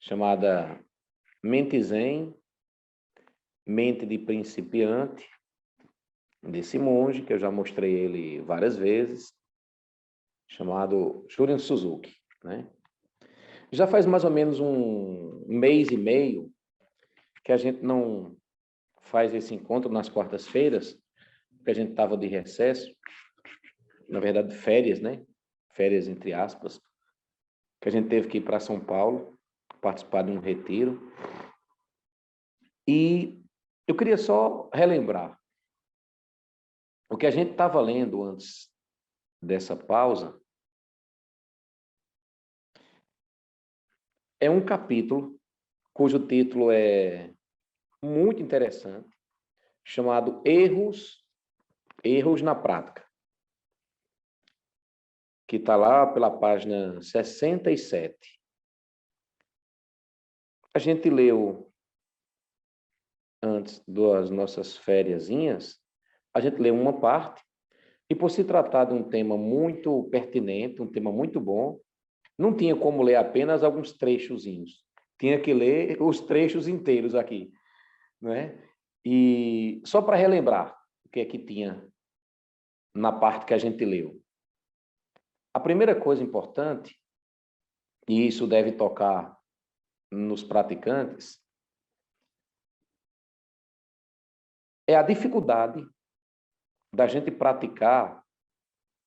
chamada Mente Zen, Mente de Principiante, desse monge, que eu já mostrei ele várias vezes, chamado Shurien Suzuki, né? Já faz mais ou menos um mês e meio que a gente não faz esse encontro nas quartas-feiras, porque a gente estava de recesso, na verdade férias, né? Férias entre aspas, que a gente teve que ir para São Paulo, participar de um retiro. E eu queria só relembrar o que a gente estava lendo antes dessa pausa. É um capítulo cujo título é muito interessante, chamado Erros na Prática, que está lá pela página 67. A gente leu antes das nossas fériasinhas, a gente leu uma parte, e por se tratar de um tema muito pertinente, um tema muito bom, não tinha como ler apenas alguns trechozinhos. Tinha que ler os trechos inteiros aqui, né? E só para relembrar o que é que tinha na parte que a gente leu. A primeira coisa importante, e isso deve tocar nos praticantes, é a dificuldade da gente praticar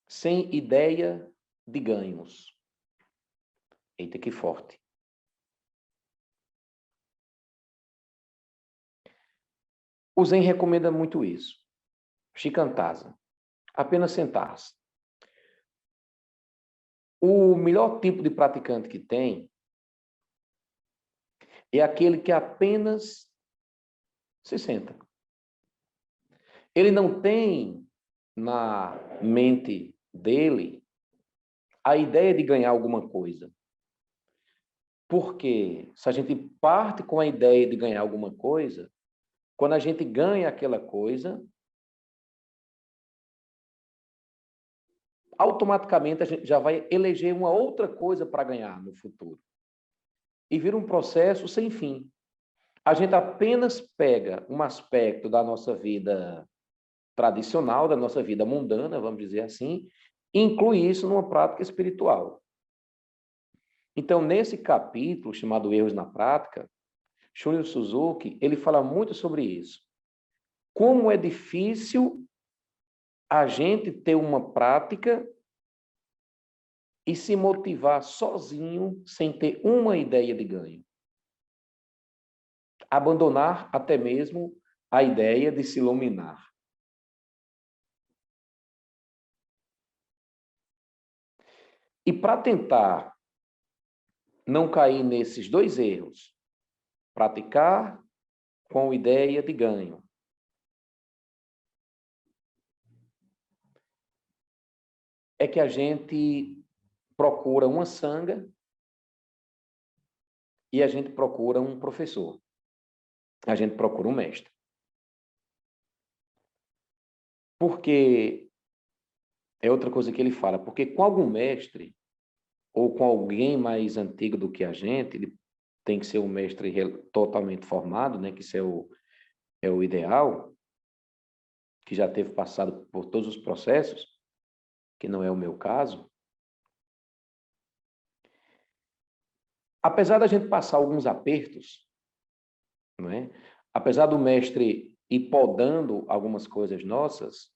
sem ideia de ganhos. Eita, que forte. O Zen recomenda muito isso. Shikantaza. Apenas sentar-se. O melhor tipo de praticante que tem é aquele que apenas se senta. Ele não tem na mente dele a ideia de ganhar alguma coisa. Porque se a gente parte com a ideia de ganhar alguma coisa, quando a gente ganha aquela coisa, automaticamente a gente já vai eleger uma outra coisa para ganhar no futuro. E vira um processo sem fim. A gente apenas pega um aspecto da nossa vida tradicional, da nossa vida mundana, vamos dizer assim, e inclui isso numa prática espiritual. Então, nesse capítulo chamado Erros na Prática, Shunryu Suzuki, ele fala muito sobre isso. Como é difícil a gente ter uma prática e se motivar sozinho, sem ter uma ideia de ganho. Abandonar até mesmo a ideia de se iluminar. E para tentar não cair nesses dois erros, praticar com ideia de ganho, é que a gente procura uma sanga e a gente procura um professor. A gente procura um mestre. Porque, é outra coisa que ele fala, porque com algum mestre, ou com alguém mais antigo do que a gente, ele tem que ser um mestre totalmente formado, né? Que isso é o ideal, que já teve passado por todos os processos, que não é o meu caso. Apesar da gente passar alguns apertos, não é? Apesar do mestre ir podando algumas coisas nossas,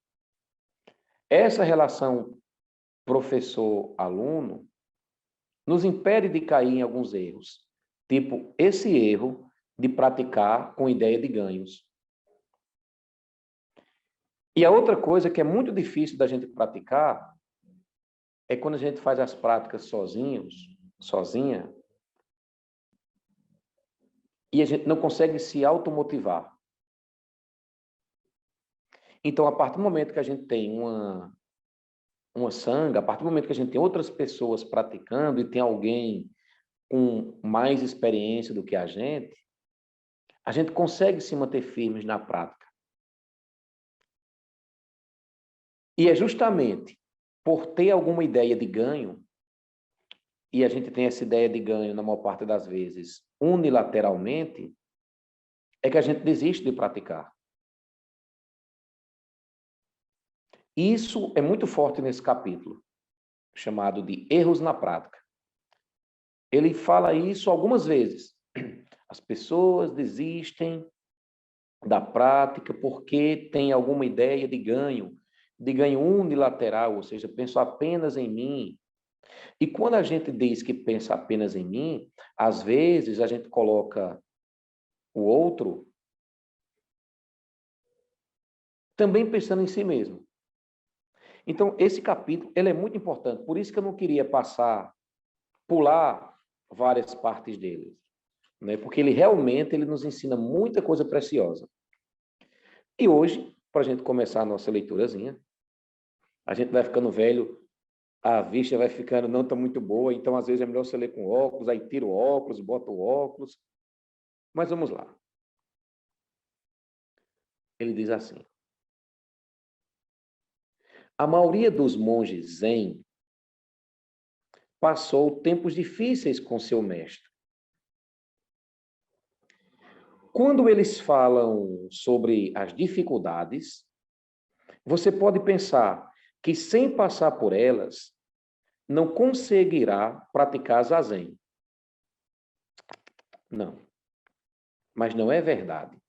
essa relação professor-aluno nos impede de cair em alguns erros. Tipo, esse erro de praticar com ideia de ganhos. E a outra coisa que é muito difícil da gente praticar é quando a gente faz as práticas sozinha, e a gente não consegue se automotivar. Então, a partir do momento que a gente tem uma sanga, a partir do momento que a gente tem outras pessoas praticando e tem alguém com mais experiência do que a gente consegue se manter firmes na prática. E é justamente por ter alguma ideia de ganho e a gente tem essa ideia de ganho, na maior parte das vezes, unilateralmente, é que a gente desiste de praticar. Isso é muito forte nesse capítulo, chamado de Erros na Prática. Ele fala isso algumas vezes. As pessoas desistem da prática porque tem alguma ideia de ganho unilateral, ou seja, penso apenas em mim. E quando a gente diz que pensa apenas em mim, às vezes a gente coloca o outro também pensando em si mesmo. Então, esse capítulo, ele é muito importante, por isso que eu não queria pular várias partes dele, né? Porque ele nos ensina muita coisa preciosa. E hoje, para a gente começar a nossa leiturazinha, a gente vai ficando velho, a vista vai ficando não tão muito boa, então às vezes é melhor você ler com óculos, aí tira o óculos, bota o óculos. Mas vamos lá. Ele diz assim: a maioria dos monges zen passou tempos difíceis com seu mestre. Quando eles falam sobre as dificuldades, você pode pensar que sem passar por elas, não conseguirá praticar zazen. Não, mas não é verdade.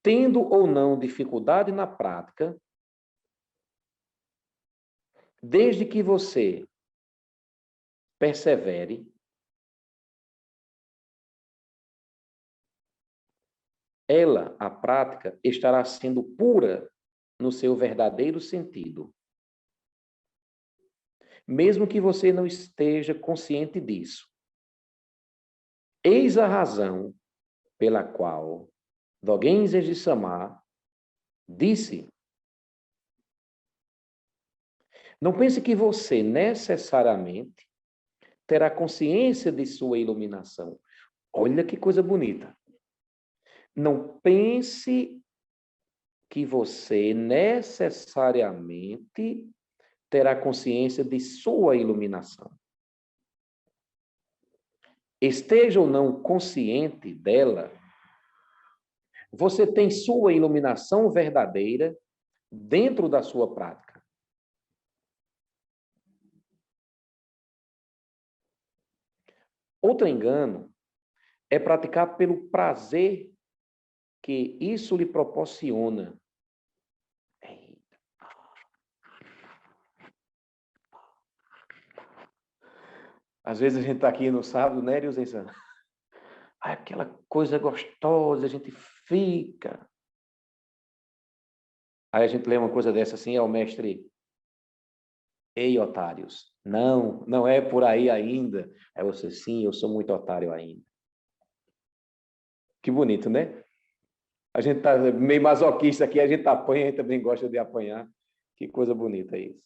Tendo ou não dificuldade na prática, desde que você persevere, ela, a prática, estará sendo pura no seu verdadeiro sentido. Mesmo que você não esteja consciente disso. Eis a razão pela qual Dogen Zenji Sama disse: não pense que você necessariamente terá consciência de sua iluminação. Olha que coisa bonita. Não pense que você necessariamente terá consciência de sua iluminação. Esteja ou não consciente dela, você tem sua iluminação verdadeira dentro da sua prática. Outro engano é praticar pelo prazer que isso lhe proporciona. Às vezes a gente está aqui no sábado, né, Nilson? Aquela coisa gostosa, a gente fica. Aí a gente lê uma coisa dessa assim, é o mestre: ei, otários, não é por aí ainda. Aí você: sim, eu sou muito otário ainda. Que bonito, né? A gente tá meio masoquista aqui, a gente apanha, a gente também gosta de apanhar. Que coisa bonita isso.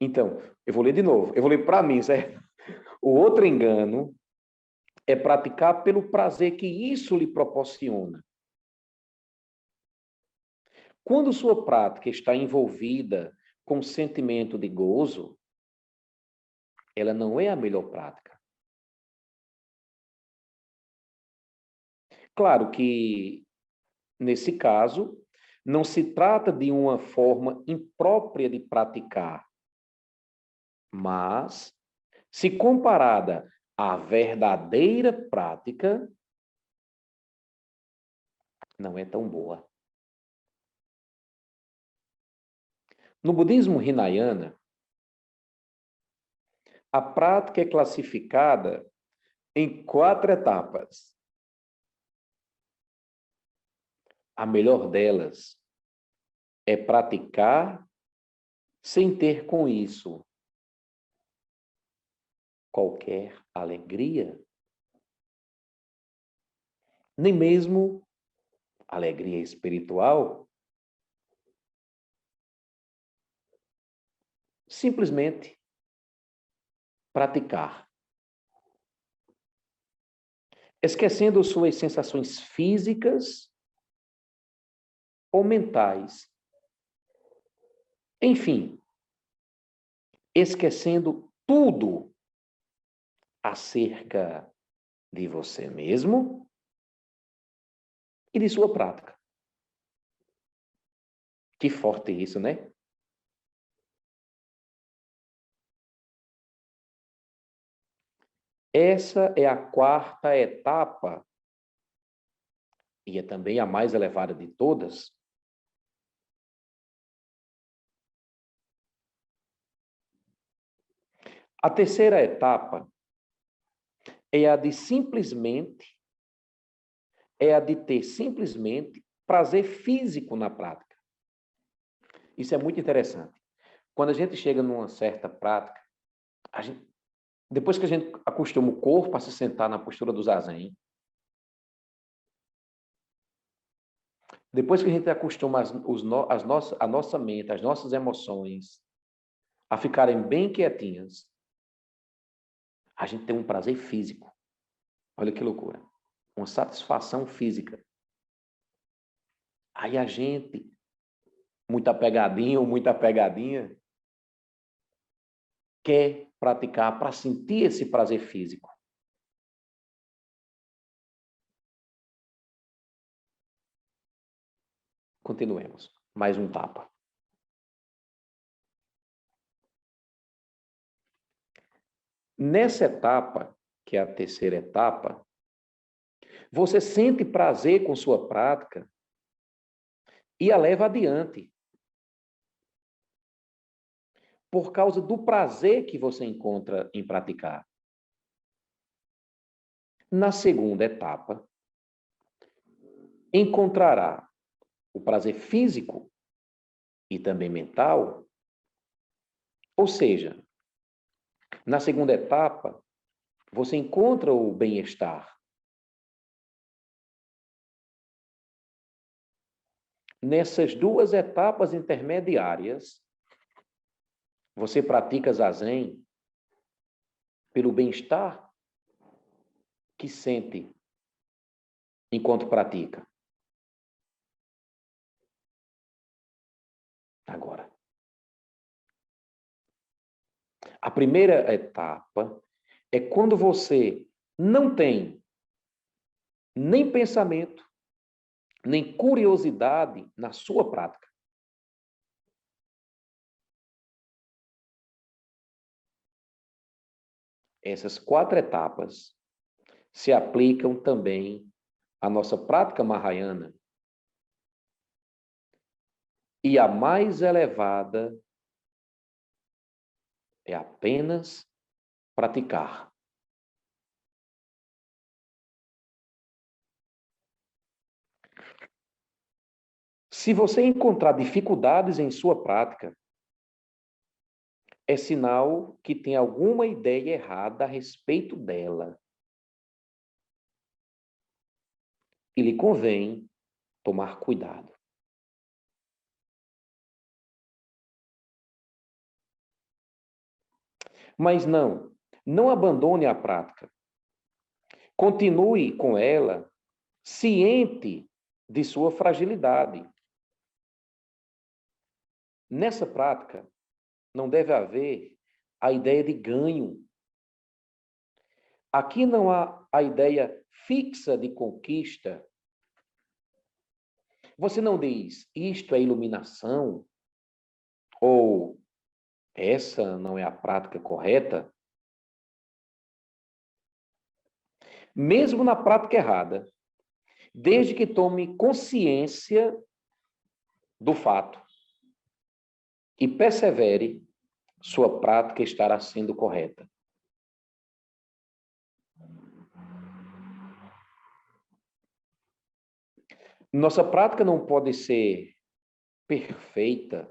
Então, eu vou ler de novo. Eu vou ler para mim, certo? O outro engano é praticar pelo prazer que isso lhe proporciona. Quando sua prática está envolvida com sentimento de gozo, ela não é a melhor prática. Claro que, nesse caso, não se trata de uma forma imprópria de praticar, mas, se comparada à verdadeira prática, não é tão boa. No budismo Hinayana, a prática é classificada em 4 etapas. A melhor delas é praticar sem ter com isso qualquer alegria, nem mesmo alegria espiritual. Simplesmente praticar. Esquecendo suas sensações físicas ou mentais. Enfim, esquecendo tudo acerca de você mesmo e de sua prática. Que forte isso, né? Essa é a quarta etapa, e é também a mais elevada de todas. A terceira etapa é a de ter simplesmente prazer físico na prática. Isso é muito interessante. Quando a gente chega numa certa prática, depois que a gente acostuma o corpo a se sentar na postura do zazen, depois que a gente acostuma a nossa mente, as nossas emoções a ficarem bem quietinhas, a gente tem um prazer físico. Olha que loucura. Uma satisfação física. Aí a gente, muita pegadinha ou muita pegadinha, quer praticar para sentir esse prazer físico. Continuemos. Mais um tapa. Nessa etapa, que é a terceira etapa, você sente prazer com sua prática e a leva adiante. Por causa do prazer que você encontra em praticar. Na segunda etapa, encontrará o prazer físico e também mental. Ou seja, na segunda etapa, você encontra o bem-estar. Nessas duas etapas intermediárias, você pratica zazen pelo bem-estar que sente enquanto pratica. Agora, a primeira etapa é quando você não tem nem pensamento, nem curiosidade na sua prática. Essas quatro etapas se aplicam também à nossa prática mahayana. E a mais elevada é apenas praticar. Se você encontrar dificuldades em sua prática, é sinal que tem alguma ideia errada a respeito dela. E lhe convém tomar cuidado. Mas não abandone a prática. Continue com ela, ciente de sua fragilidade. Nessa prática, não deve haver a ideia de ganho. Aqui não há a ideia fixa de conquista. Você não diz, isto é iluminação, ou essa não é a prática correta. Mesmo na prática errada, desde que tome consciência do fato e persevere, sua prática estará sendo correta. Nossa prática não pode ser perfeita,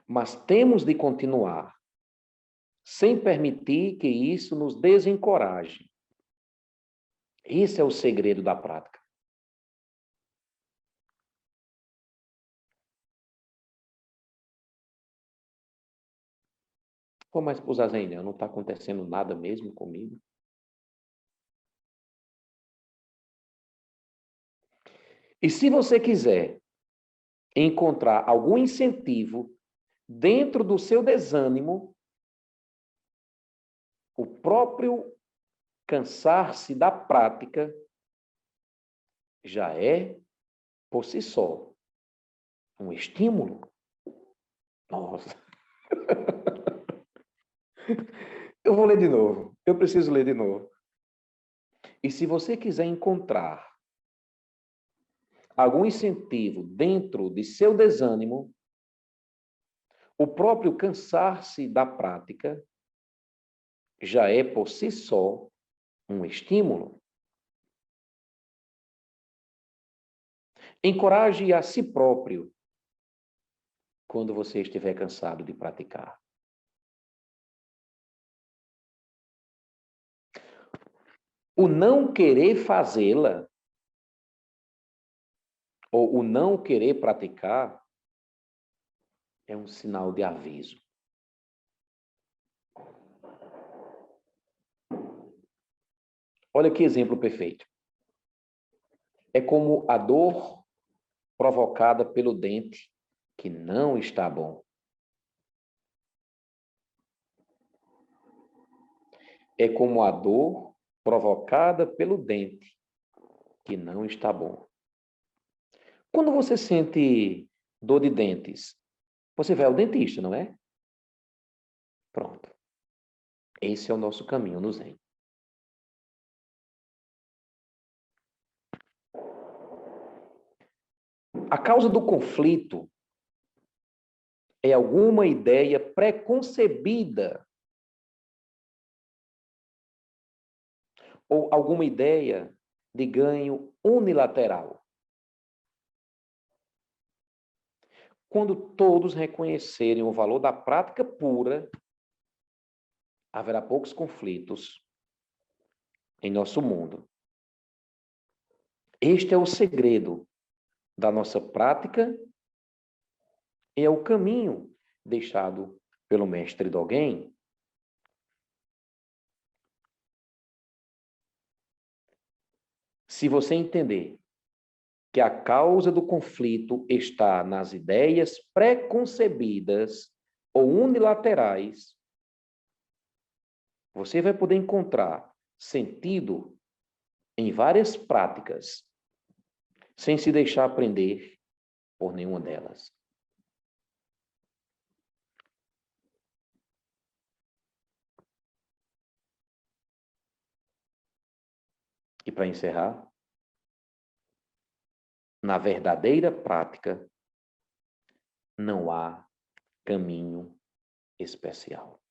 mas temos de continuar, sem permitir que isso nos desencoraje. Esse é o segredo da prática. Pô, mas, Zazen, não está acontecendo nada mesmo comigo? E se você quiser encontrar algum incentivo dentro do seu desânimo, o próprio cansar-se da prática já é, por si só, um estímulo. Nossa. Eu vou ler de novo. Eu preciso ler de novo. E se você quiser encontrar algum incentivo dentro de seu desânimo, o próprio cansar-se da prática já é por si só um estímulo. Encoraje a si próprio quando você estiver cansado de praticar. O não querer fazê-la, ou o não querer praticar, é um sinal de aviso. Olha que exemplo perfeito. É como a dor provocada pelo dente que não está bom. É como a dor provocada pelo dente que não está bom. Quando você sente dor de dentes, você vai ao dentista, não é? Pronto. Esse é o nosso caminho no Zen. A causa do conflito é alguma ideia preconcebida ou alguma ideia de ganho unilateral. Quando todos reconhecerem o valor da prática pura, haverá poucos conflitos em nosso mundo. Este é o segredo da nossa prática e é o caminho deixado pelo mestre Dogen. Se você entender que a causa do conflito está nas ideias preconcebidas ou unilaterais, você vai poder encontrar sentido em várias práticas, sem se deixar prender por nenhuma delas. E para encerrar, na verdadeira prática, não há caminho especial.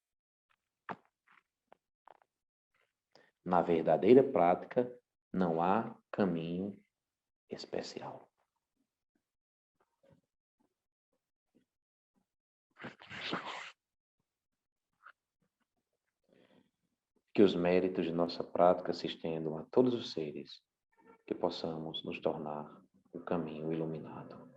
Na verdadeira prática, não há caminho especial. Que os méritos de nossa prática se estendam a todos os seres, que possamos nos tornar um caminho iluminado.